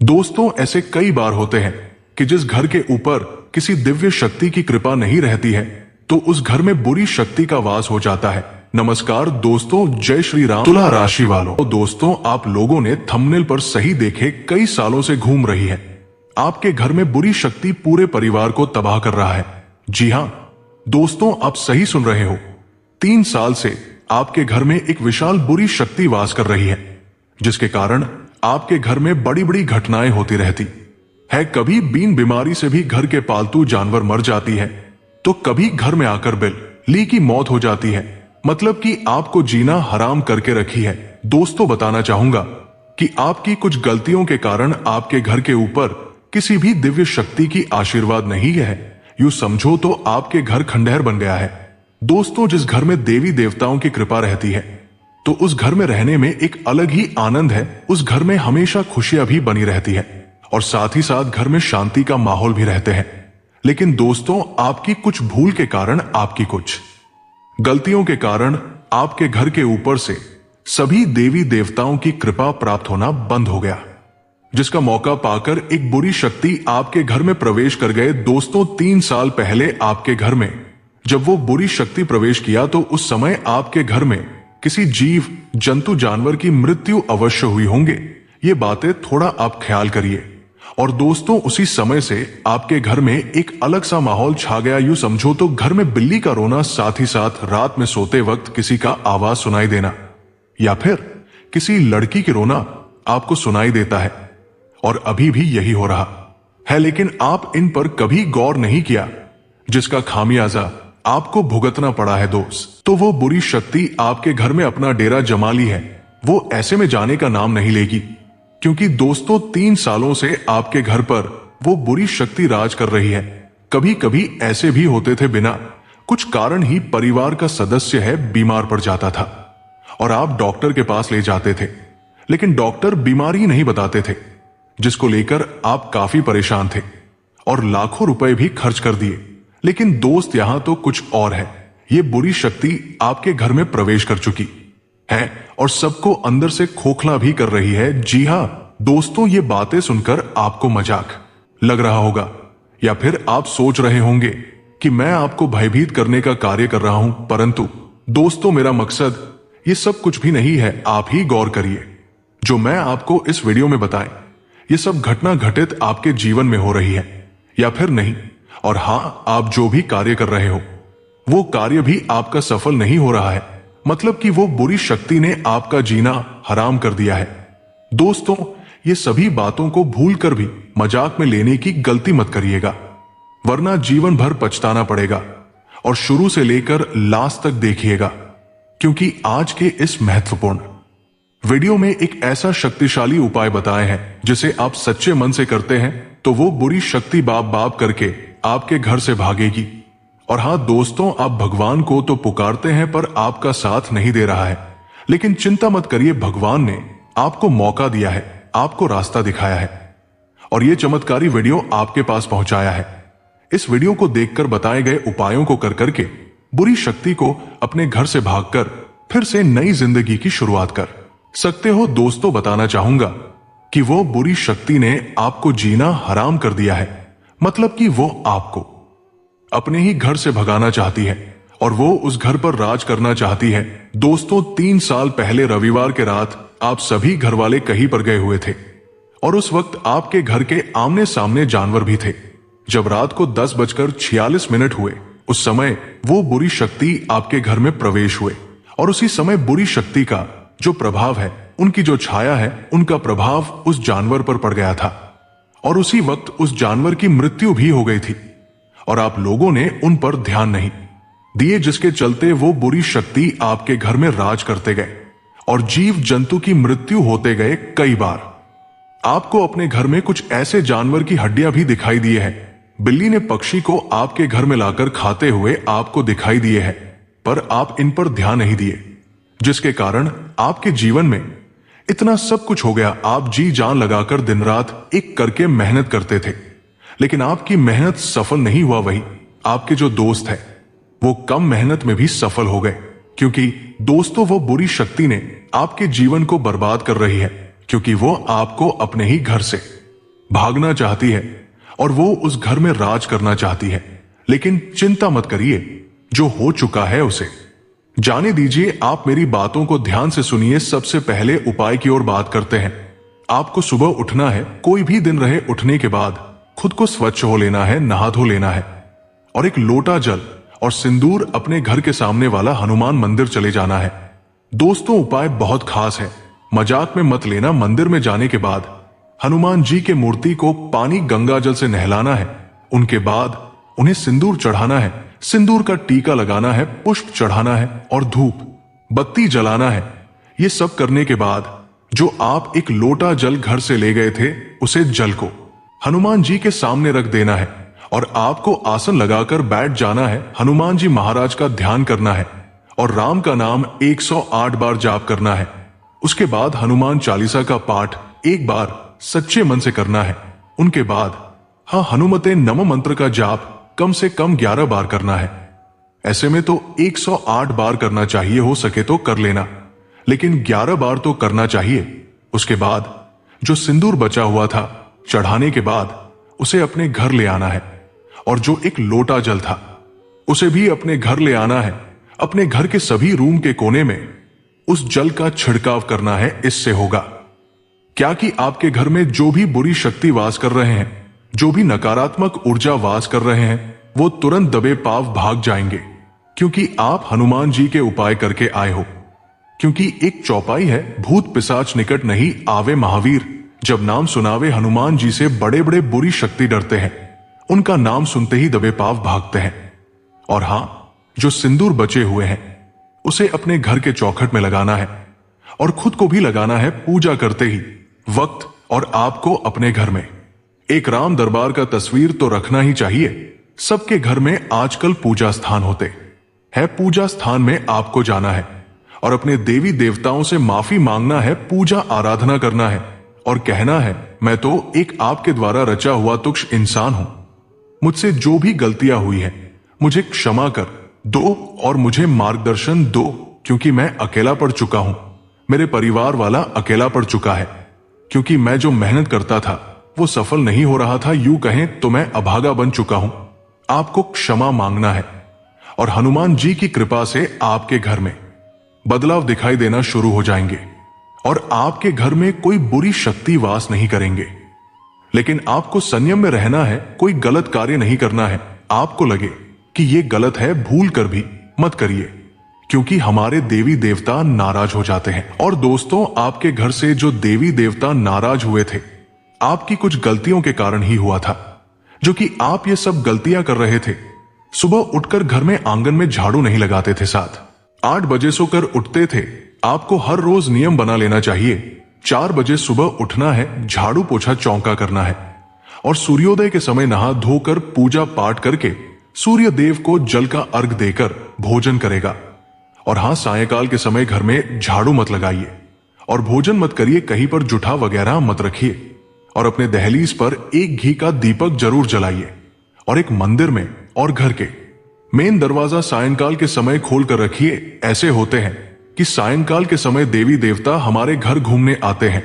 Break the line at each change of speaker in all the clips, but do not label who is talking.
दोस्तों, ऐसे कई बार होते हैं कि जिस घर के ऊपर किसी दिव्य शक्ति की कृपा नहीं रहती है तो उस घर में बुरी शक्ति का वास हो जाता है। नमस्कार दोस्तों, जय श्री राम। तुला राशि वालों, तो दोस्तों आप लोगों ने थंबनेल पर सही देखे कई सालों से घूम रही है। आपके घर में बुरी शक्ति पूरे परिवार को तबाह कर रहा है। जी हां दोस्तों, आप सही सुन रहे हो। 3 साल से आपके घर में एक विशाल बुरी शक्ति वास कर रही है, जिसके कारण आपके घर में बड़ी बड़ी घटनाएं होती रहती है। कभी बीमारी से भी घर के पालतू जानवर मर जाती है, तो कभी घर में आकर बिल्ली की मौत हो जाती है। मतलब कि आपको जीना हराम करके रखी है। दोस्तों बताना चाहूंगा कि आपकी कुछ गलतियों के कारण आपके घर के ऊपर किसी भी दिव्य शक्ति की आशीर्वाद नहीं है। यूं समझो तो आपके घर खंडहर बन गया है। दोस्तों, जिस घर में देवी देवताओं की कृपा रहती है तो उस घर में रहने में एक अलग ही आनंद है। उस घर में हमेशा खुशियां भी बनी रहती है और साथ ही साथ घर में शांति का माहौल भी रहते हैं। लेकिन दोस्तों, आपकी कुछ भूल के कारण, आपकी कुछ गलतियों के कारण आपके घर के ऊपर से सभी देवी देवताओं की कृपा प्राप्त होना बंद हो गया, जिसका मौका पाकर एक बुरी शक्ति आपके घर में प्रवेश कर गए। दोस्तों, 3 साल पहले आपके घर में जब वो बुरी शक्ति प्रवेश किया तो उस समय आपके घर में किसी जीव जंतु जानवर की मृत्यु अवश्य हुई होंगे। ये बातें थोड़ा आप ख्याल करिए। और दोस्तों, उसी समय से आपके घर में एक अलग सा माहौल छा गया। यूं समझो तो घर में बिल्ली का रोना, साथ ही साथ रात में सोते वक्त किसी का आवाज सुनाई देना, या फिर किसी लड़की की रोना आपको सुनाई देता है। और अभी भी यही हो रहा है, लेकिन आप इन पर कभी गौर नहीं किया, जिसका खामियाजा आपको भुगतना पड़ा है। दोस्त, तो वो बुरी शक्ति आपके घर में अपना डेरा जमा ली है। वो ऐसे में जाने का नाम नहीं लेगी, क्योंकि दोस्तों 3 सालों से आपके घर पर वो बुरी शक्ति राज कर रही है। कभी कभी ऐसे भी होते थे, बिना कुछ कारण ही परिवार का सदस्य है बीमार पड़ जाता था और आप डॉक्टर के पास ले जाते थे, लेकिन डॉक्टर बीमारी नहीं बताते थे, जिसको लेकर आप काफी परेशान थे और लाखों रुपए भी खर्च कर दिए। लेकिन दोस्त, यहां तो कुछ और है। ये बुरी शक्ति आपके घर में प्रवेश कर चुकी है और सबको अंदर से खोखला भी कर रही है। जी हां दोस्तों, ये बातें सुनकर आपको मजाक लग रहा होगा, या फिर आप सोच रहे होंगे कि मैं आपको भयभीत करने का कार्य कर रहा हूं, परंतु दोस्तों मेरा मकसद ये सब कुछ भी नहीं है। आप ही गौर करिए, जो मैं आपको इस वीडियो में बताएं, ये सब घटना घटित आपके जीवन में हो रही है या फिर नहीं। और हां, आप जो भी कार्य कर रहे हो वो कार्य भी आपका सफल नहीं हो रहा है। मतलब कि वो बुरी शक्ति ने आपका जीना हराम कर दिया है। दोस्तों, ये सभी बातों को भूलकर भी मजाक में लेने की गलती मत करिएगा, वरना जीवन भर पछताना पड़ेगा। और शुरू से लेकर लास्ट तक देखिएगा, क्योंकि आज के इस महत्वपूर्ण वीडियो में एक ऐसा शक्तिशाली उपाय बताए हैं जिसे आप सच्चे मन से करते हैं तो वो बुरी शक्ति बाप बाप करके आपके घर से भागेगी। और हां दोस्तों, आप भगवान को तो पुकारते हैं पर आपका साथ नहीं दे रहा है। लेकिन चिंता मत करिए, भगवान ने आपको मौका दिया है, आपको रास्ता दिखाया है और यह चमत्कारी वीडियो आपके पास पहुंचाया है। इस वीडियो को देखकर बताए गए उपायों को कर करके बुरी शक्ति को अपने घर से भागकर फिर से नई जिंदगी की शुरुआत कर सकते हो। दोस्तों, बताना चाहूंगा कि वो बुरी शक्ति ने आपको जीना हराम कर दिया है। मतलब कि वो आपको अपने ही घर से भगाना चाहती है और वो उस घर पर राज करना चाहती है। दोस्तों, 3 साल पहले रविवार के रात आप सभी घर वाले कहीं पर गए हुए थे और उस वक्त आपके घर के आमने सामने जानवर भी थे। जब रात को 10:46 हुए, उस समय वो बुरी शक्ति आपके घर में प्रवेश हुए और उसी समय बुरी शक्ति का जो प्रभाव है, उनकी जो छाया है, उनका प्रभाव उस जानवर पर पड़ गया था और उसी वक्त उस जानवर की मृत्यु भी हो गई थी और आप लोगों ने उन पर ध्यान नहीं दिए, जिसके चलते वो बुरी शक्ति आपके घर में राज करते गए और जीव जंतु की मृत्यु होते गए। कई बार आपको अपने घर में कुछ ऐसे जानवर की हड्डियां भी दिखाई दिए हैं। बिल्ली ने पक्षी को आपके घर में लाकर खाते हुए आपको दिखाई दिए हैं, पर आप इन पर ध्यान नहीं दिए, जिसके कारण आपके जीवन में इतना सब कुछ हो गया। आप जी जान लगाकर दिन रात एक करके मेहनत करते थे, लेकिन आपकी मेहनत सफल नहीं हुआ। वही आपके जो दोस्त है वो कम मेहनत में भी सफल हो गए, क्योंकि दोस्तों वो बुरी शक्ति ने आपके जीवन को बर्बाद कर रही है, क्योंकि वो आपको अपने ही घर से भागना चाहती है और वो उस घर में राज करना चाहती है। लेकिन चिंता मत करिए, जो हो चुका है उसे जाने दीजिए। आप मेरी बातों को ध्यान से सुनिए। सबसे पहले उपाय की ओर बात करते हैं। आपको सुबह उठना है, कोई भी दिन रहे, उठने के बाद खुद को स्वच्छ हो लेना है, नहा धो लेना है और एक लोटा जल और सिंदूर अपने घर के सामने वाला हनुमान मंदिर चले जाना है। दोस्तों, उपाय बहुत खास है, मजाक में मत लेना। मंदिर में जाने के बाद हनुमान जी के मूर्ति को पानी गंगा जल से नहलाना है। उनके बाद उन्हें सिंदूर चढ़ाना है, सिंदूर का टीका लगाना है, पुष्प चढ़ाना है और धूप बत्ती जलाना है। ये सब करने के बाद जो आप एक लोटा जल घर से ले गए थे, उसे जल को हनुमान जी के सामने रख देना है और आपको आसन लगाकर बैठ जाना है। हनुमान जी महाराज का ध्यान करना है और राम का नाम 108 बार जाप करना है। उसके बाद हनुमान चालीसा का पाठ एक बार सच्चे मन से करना है। उनके बाद हनुमते नमः मंत्र का जाप कम से कम 11 बार करना है। ऐसे में तो 108 बार करना चाहिए, हो सके तो कर लेना, लेकिन 11 बार तो करना चाहिए। उसके बाद जो सिंदूर बचा हुआ था, चढ़ाने के बाद उसे अपने घर ले आना है और जो एक लोटा जल था उसे भी अपने घर ले आना है। अपने घर के सभी रूम के कोने में उस जल का छिड़काव करना है। इससे होगा क्या कि आपके घर में जो भी बुरी शक्ति वास कर रहे हैं, जो भी नकारात्मक ऊर्जा वास कर रहे हैं, वो तुरंत दबे पाव भाग जाएंगे, क्योंकि आप हनुमान जी के उपाय करके आए हो। क्योंकि एक चौपाई है, भूत पिशाच निकट नहीं आवे महावीर। जब नाम सुनावे हनुमान जी से बड़े बड़े बुरी शक्ति डरते हैं, उनका नाम सुनते ही दबे पाव भागते हैं। और जो सिंदूर बचे हुए हैं उसे अपने घर के चौखट में लगाना है और खुद को भी लगाना है पूजा करते ही वक्त। और आपको अपने घर में एक राम दरबार का तस्वीर तो रखना ही चाहिए। सबके घर में आजकल पूजा स्थान होते हैं। पूजा स्थान में आपको जाना है और अपने देवी देवताओं से माफी मांगना है, पूजा आराधना करना है और कहना है, मैं तो एक आपके द्वारा रचा हुआ तुच्छ इंसान हूं। मुझसे जो भी गलतियां हुई हैं, मुझे क्षमा कर दो और मुझे मार्गदर्शन दो, क्योंकि मैं अकेला पड़ चुका हूं। मेरे परिवार वाला अकेला पड़ चुका है, क्योंकि मैं जो मेहनत करता था वो सफल नहीं हो रहा था। यूं कहें तो मैं अभागा बन चुका हूं। आपको क्षमा मांगना है और हनुमान जी की कृपा से आपके घर में बदलाव दिखाई देना शुरू हो जाएंगे और आपके घर में कोई बुरी शक्ति वास नहीं करेंगे। लेकिन आपको संयम में रहना है, कोई गलत कार्य नहीं करना है। आपको लगे कि ये गलत है, भूल कर भी मत करिए, क्योंकि हमारे देवी देवता नाराज हो जाते हैं। और दोस्तों, आपके घर से जो देवी देवता नाराज हुए थे, आपकी कुछ गलतियों के कारण ही हुआ था, जो कि आप ये सब गलतियां कर रहे थे। सुबह उठकर घर में आंगन में झाड़ू नहीं लगाते थे, 7-8 बजे सोकर उठते थे। आपको हर रोज नियम बना लेना चाहिए, 4 बजे सुबह उठना है, झाड़ू पोछा चौका करना है और सूर्योदय के समय नहा धोकर पूजा पाठ करके सूर्य देव को जल का अर्घ देकर भोजन करेगा। और सायंकाल के समय घर में झाड़ू मत लगाइए और भोजन मत करिए, कहीं पर जूठा वगैरह मत रखिए और अपने दहलीज पर एक घी का दीपक जरूर जलाइए। और एक मंदिर में और घर के मेन दरवाजा सायंकाल के समय खोल कर रखिए। ऐसे होते हैं कि सायंकाल के समय देवी देवता हमारे घर घूमने आते हैं।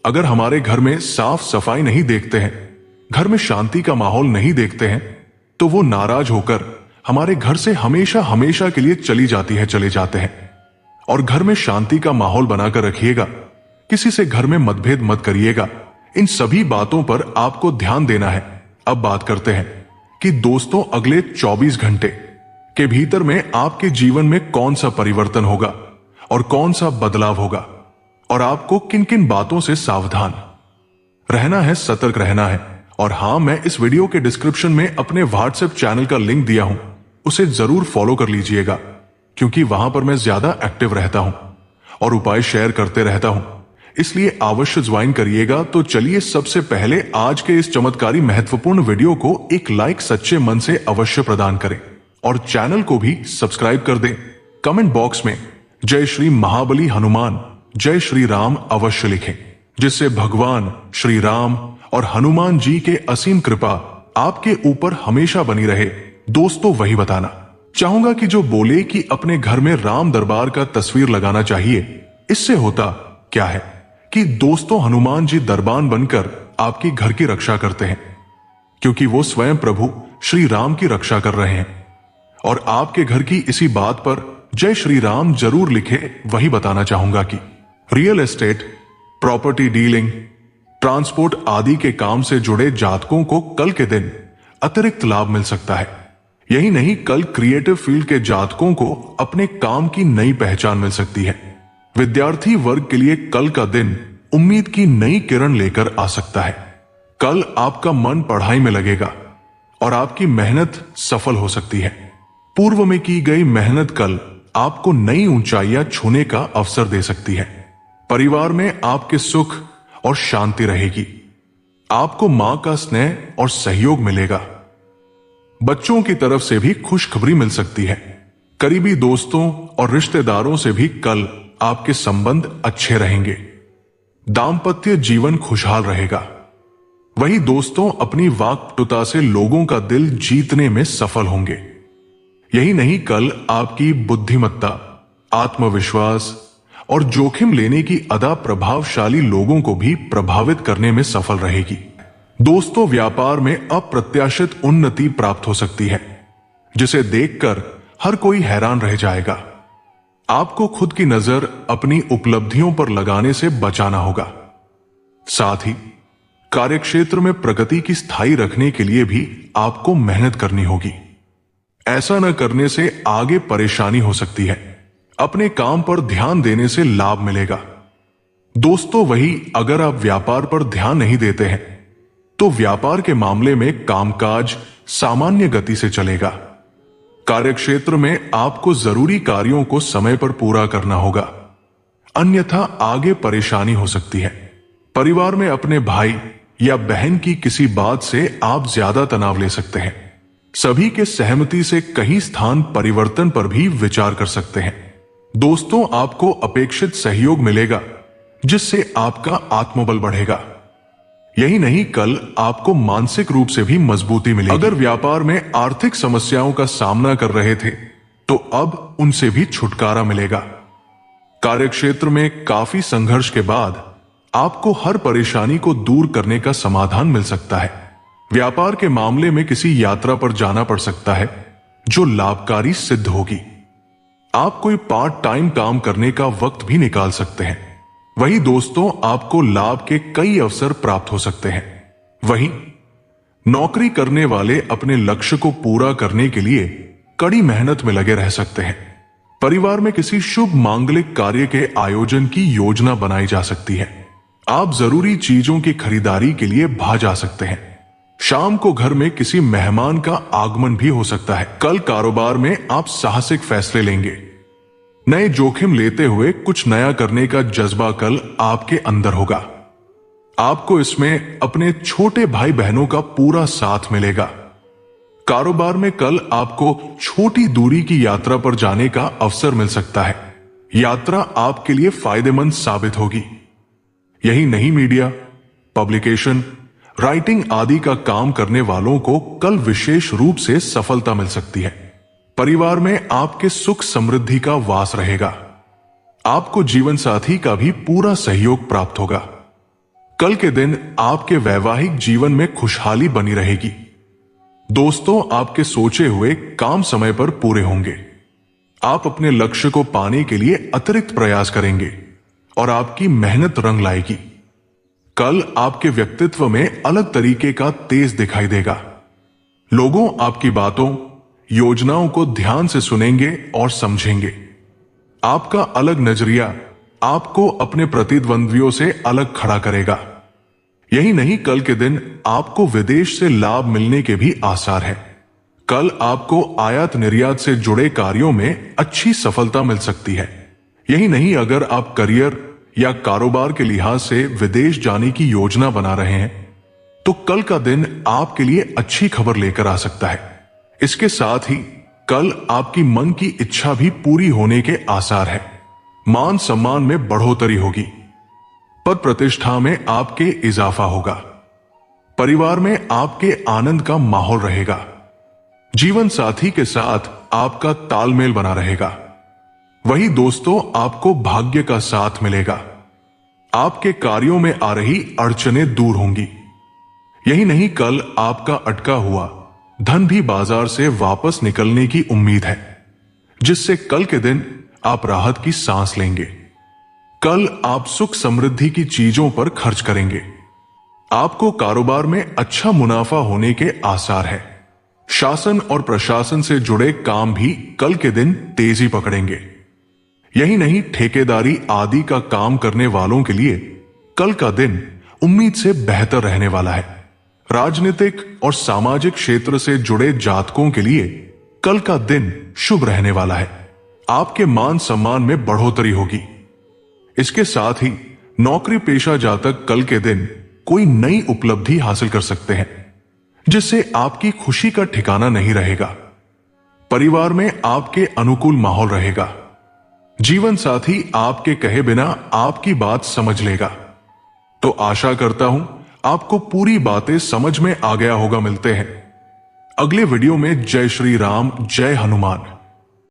अगर हमारे घर में साफ सफाई नहीं देखते हैं, घर में शांति का माहौल नहीं देखते हैं, तो वो नाराज होकर हमारे घर से हमेशा हमेशा के लिए चले जाते हैं। और घर में शांति का माहौल बनाकर रखिएगा, किसी से घर में मतभेद मत करिएगा। इन सभी बातों पर आपको ध्यान देना है। अब बात करते हैं कि दोस्तों, अगले 24 घंटे के भीतर में आपके जीवन में कौन सा परिवर्तन होगा और कौन सा बदलाव होगा और आपको किन किन बातों से सावधान रहना है, सतर्क रहना है। और मैं इस वीडियो के डिस्क्रिप्शन में अपने व्हाट्सएप चैनल का लिंक दिया हूं, उसे जरूर फॉलो कर लीजिएगा, क्योंकि वहां पर मैं ज्यादा एक्टिव रहता हूं और उपाय शेयर करते रहता हूं, इसलिए अवश्य ज्वाइन करिएगा। तो चलिए, सबसे पहले आज के इस चमत्कारी महत्वपूर्ण वीडियो को एक लाइक सच्चे मन से अवश्य प्रदान करें और चैनल को भी सब्सक्राइब कर दें। कमेंट बॉक्स में जय श्री महाबली हनुमान, जय श्री राम अवश्य लिखें, जिससे भगवान श्री राम और हनुमान जी के असीम कृपा आपके ऊपर हमेशा बनी रहे। दोस्तों, वही बताना चाहूंगा कि जो बोले कि अपने घर में राम दरबार का तस्वीर लगाना चाहिए, इससे होता क्या है कि दोस्तों, हनुमान जी दरबान बनकर आपकी घर की रक्षा करते हैं, क्योंकि वो स्वयं प्रभु श्री राम की रक्षा कर रहे हैं। और आपके घर की इसी बात पर जय श्री राम जरूर लिखे, वही बताना चाहूंगा कि real estate, property dealing, transport आदि के काम से जुड़े जातकों को कल के दिन अतिरिक्त लाभ मिल सकता है। यही नहीं, कल क्रिएटिव फील्ड के जातकों को अपने काम की नई पहचान मिल सकती है। विद्यार्थी वर्ग के लिए कल का दिन उम्मीद की नई किरण लेकर आ सकता है। कल आपका मन पढ़ाई में लगेगा और आपकी मेहनत सफल हो सकती है। पूर्व में की गई मेहनत कल आपको नई ऊंचाइयां छूने का अवसर दे सकती है। परिवार में आपके सुख और शांति रहेगी। आपको मां का स्नेह और सहयोग मिलेगा। बच्चों की तरफ से भी खुशखबरी मिल सकती है। करीबी दोस्तों और रिश्तेदारों से भी कल आपके संबंध अच्छे रहेंगे। दांपत्य जीवन खुशहाल रहेगा। वही दोस्तों अपनी वाक्पटुता से लोगों का दिल जीतने में सफल होंगे। यही नहीं, कल आपकी बुद्धिमत्ता, आत्मविश्वास और जोखिम लेने की अदा प्रभावशाली लोगों को भी प्रभावित करने में सफल रहेगी। दोस्तों, व्यापार में अप्रत्याशित उन्नति प्राप्त हो सकती है, जिसे देखकर हर कोई हैरान रह जाएगा। आपको खुद की नजर अपनी उपलब्धियों पर लगाने से बचाना होगा। साथ ही कार्यक्षेत्र में प्रगति की स्थायी रखने के लिए भी आपको मेहनत करनी होगी। ऐसा न करने से आगे परेशानी हो सकती है। अपने काम पर ध्यान देने से लाभ मिलेगा। दोस्तों, वही अगर आप व्यापार पर ध्यान नहीं देते हैं तो व्यापार के मामले में कामकाज सामान्य गति से चलेगा। कार्यक्षेत्र में आपको जरूरी कार्यों को समय पर पूरा करना होगा, अन्यथा आगे परेशानी हो सकती है। परिवार में अपने भाई या बहन की किसी बात से आप ज्यादा तनाव ले सकते हैं। सभी के सहमति से कहीं स्थान परिवर्तन पर भी विचार कर सकते हैं। दोस्तों, आपको अपेक्षित सहयोग मिलेगा, जिससे आपका आत्मबल बढ़ेगा। यही नहीं, कल आपको मानसिक रूप से भी मजबूती मिलेगी। अगर व्यापार में आर्थिक समस्याओं का सामना कर रहे थे तो अब उनसे भी छुटकारा मिलेगा। कार्यक्षेत्र में काफी संघर्ष के बाद आपको हर परेशानी को दूर करने का समाधान मिल सकता है। व्यापार के मामले में किसी यात्रा पर जाना पड़ सकता है जो लाभकारी सिद्ध होगी। आप कोई पार्ट टाइम काम करने का वक्त भी निकाल सकते हैं। वही दोस्तों, आपको लाभ के कई अवसर प्राप्त हो सकते हैं। वहीं नौकरी करने वाले अपने लक्ष्य को पूरा करने के लिए कड़ी मेहनत में लगे रह सकते हैं। परिवार में किसी शुभ मांगलिक कार्य के आयोजन की योजना बनाई जा सकती है। आप जरूरी चीजों की खरीदारी के लिए बाहर जा सकते हैं। शाम को घर में किसी मेहमान का आगमन भी हो सकता है। कल कारोबार में आप साहसिक फैसले लेंगे। नए जोखिम लेते हुए कुछ नया करने का जज्बा कल आपके अंदर होगा। आपको इसमें अपने छोटे भाई बहनों का पूरा साथ मिलेगा। कारोबार में कल आपको छोटी दूरी की यात्रा पर जाने का अवसर मिल सकता है। यात्रा आपके लिए फायदेमंद साबित होगी। यही नहीं, मीडिया, पब्लिकेशन, राइटिंग आदि का काम करने वालों को कल विशेष रूप से सफलता मिल सकती है। परिवार में आपके सुख समृद्धि का वास रहेगा। आपको जीवन साथी का भी पूरा सहयोग प्राप्त होगा। कल के दिन आपके वैवाहिक जीवन में खुशहाली बनी रहेगी। दोस्तों, आपके सोचे हुए काम समय पर पूरे होंगे। आप अपने लक्ष्य को पाने के लिए अतिरिक्त प्रयास करेंगे और आपकी मेहनत रंग लाएगी। कल आपके व्यक्तित्व में अलग तरीके का तेज दिखाई देगा। लोगों आपकी बातों, योजनाओं को ध्यान से सुनेंगे और समझेंगे। आपका अलग नजरिया आपको अपने प्रतिद्वंद्वियों से अलग खड़ा करेगा। यही नहीं, कल के दिन आपको विदेश से लाभ मिलने के भी आसार है। कल आपको आयात निर्यात से जुड़े कार्यों में अच्छी सफलता मिल सकती है। यही नहीं, अगर आप करियर या कारोबार के लिहाज से विदेश जाने की योजना बना रहे हैं तो कल का दिन आपके लिए अच्छी खबर लेकर आ सकता है। इसके साथ ही कल आपकी मन की इच्छा भी पूरी होने के आसार है। मान सम्मान में बढ़ोतरी होगी। पद प्रतिष्ठा में आपके इजाफा होगा। परिवार में आपके आनंद का माहौल रहेगा। जीवन साथी के साथ आपका तालमेल बना रहेगा। वही दोस्तों, आपको भाग्य का साथ मिलेगा। आपके कार्यों में आ रही अड़चनें दूर होंगी। यही नहीं, कल आपका अटका हुआ धन भी बाजार से वापस निकलने की उम्मीद है, जिससे कल के दिन आप राहत की सांस लेंगे। कल आप सुख समृद्धि की चीजों पर खर्च करेंगे। आपको कारोबार में अच्छा मुनाफा होने के आसार है। शासन और प्रशासन से जुड़े काम भी कल के दिन तेजी पकड़ेंगे। यही नहीं, ठेकेदारी आदि का काम करने वालों के लिए कल का दिन उम्मीद से बेहतर रहने वाला है। राजनीतिक और सामाजिक क्षेत्र से जुड़े जातकों के लिए कल का दिन शुभ रहने वाला है। आपके मान सम्मान में बढ़ोतरी होगी। इसके साथ ही नौकरी पेशा जातक कल के दिन कोई नई उपलब्धि हासिल कर सकते हैं, जिससे आपकी खुशी का ठिकाना नहीं रहेगा। परिवार में आपके अनुकूल माहौल रहेगा। जीवन साथी आपके कहे बिना आपकी बात समझ लेगा। तो आशा करता हूं आपको पूरी बातें समझ में आ गया होगा। मिलते हैं अगले वीडियो में। जय श्री राम, जय हनुमान।